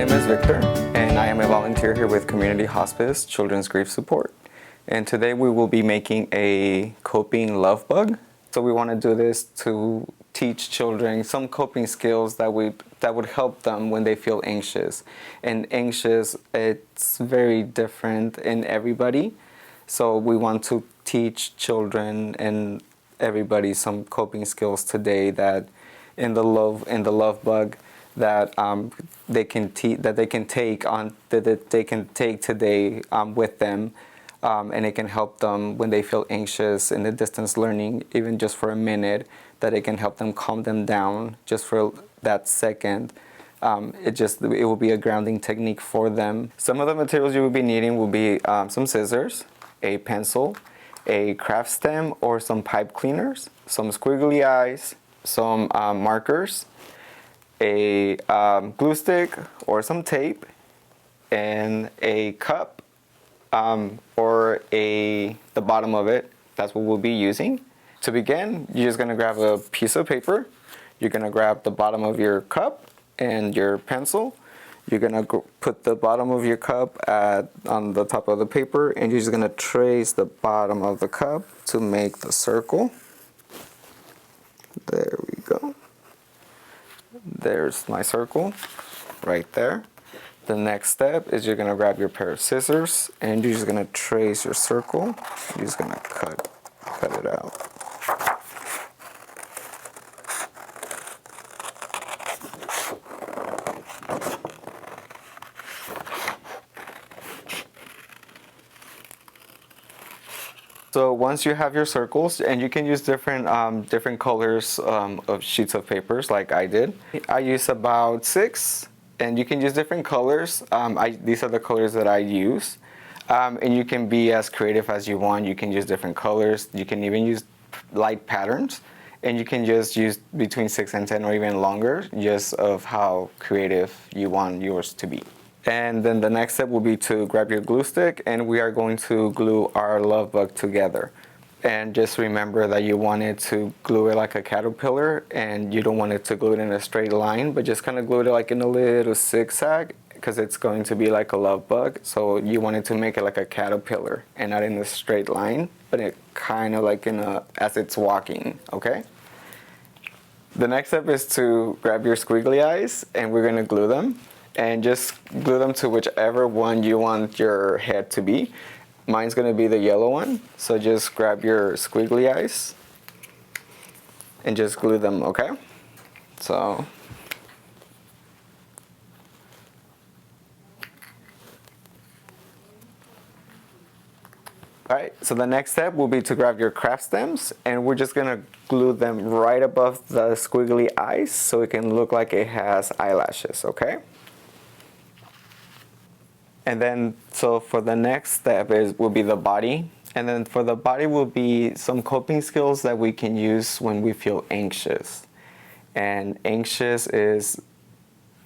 name is Victor, and I am a volunteer here with Community Hospice Children's Grief Support. And today we will be making a Coping Lovebug. So we want to do this to teach children some coping skills that would help them when they feel anxious. And anxious, it's very different in everybody. So we want to teach children and everybody some coping skills today that in the love bug that they can take today with them, and it can help them when they feel anxious in the distance learning, even just for a minute, that it can help them calm them down just for that second. It will be a grounding technique for them. Some of the materials you will be needing will be some scissors, a pencil, a craft stem or some pipe cleaners, some squiggly eyes, some markers, a glue stick or some tape, and a cup or the bottom of it. That's what we'll be using. To begin, you're just going to grab a piece of paper. You're going to grab the bottom of your cup and your pencil. You're going to put the bottom of your cup on the top of the paper, and you're just going to trace the bottom of the cup to make the circle. There we go. There's my circle right there. The next step is you're going to grab your pair of scissors, and you're just going to trace your circle. You're just going to cut it out. So once you have your circles, and you can use different colors of sheets of papers like I did. I use about 6, and you can use different colors. These are the colors that I use. And you can be as creative as you want. You can use different colors. You can even use light patterns. And you can just use between 6 and 10 or even longer, just of how creative you want yours to be. And then the next step will be to grab your glue stick, and we are going to glue our love bug together. And just remember that you want it to glue it like a caterpillar, and you don't want it to glue it in a straight line, but just kind of glue it like in a little zigzag, because it's going to be like a love bug. So you want it to make it like a caterpillar and not in a straight line, but it kind of like as it's walking, okay? The next step is to grab your squiggly eyes, and we're going to glue them. And just glue them to whichever one you want your head to be. Mine's going to be the yellow one. So just grab your squiggly eyes and just glue them, okay? So alright, so the next step will be to grab your craft stems, and we're just going to glue them right above the squiggly eyes so it can look like it has eyelashes, okay? And then, so for the next step will be the body. And then for the body will be some coping skills that we can use when we feel anxious. And anxious is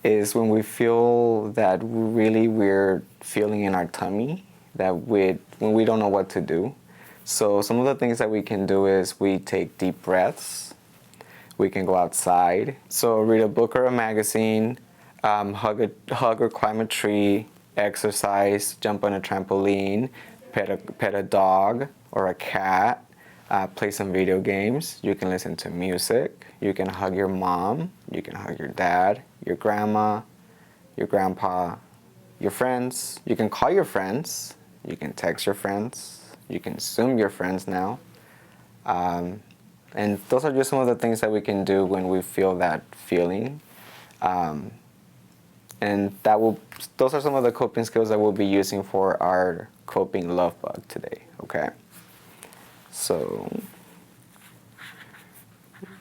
when we feel that really we're feeling in our tummy, when we don't know what to do. So some of the things that we can do is we take deep breaths. We can go outside. So read a book or a magazine, hug or climb a tree, exercise, jump on a trampoline, pet a dog or a cat, play some video games. You can listen to music. You can hug your mom. You can hug your dad, your grandma, your grandpa, your friends. You can call your friends. You can text your friends. You can Zoom your friends now. And those are just some of the things that we can do when we feel that feeling. And those are some of the coping skills that we'll be using for our Coping Love Bug today, okay? So,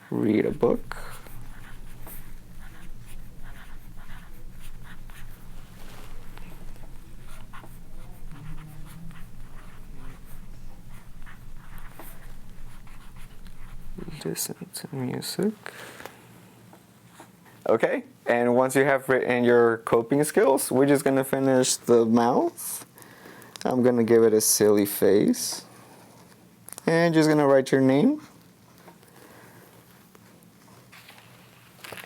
read a book. Listen to music. Okay, and once you have written your coping skills, we're just gonna finish the mouth. I'm gonna give it a silly face. And just gonna write your name.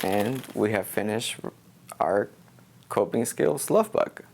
And we have finished our Coping Skills Lovebug.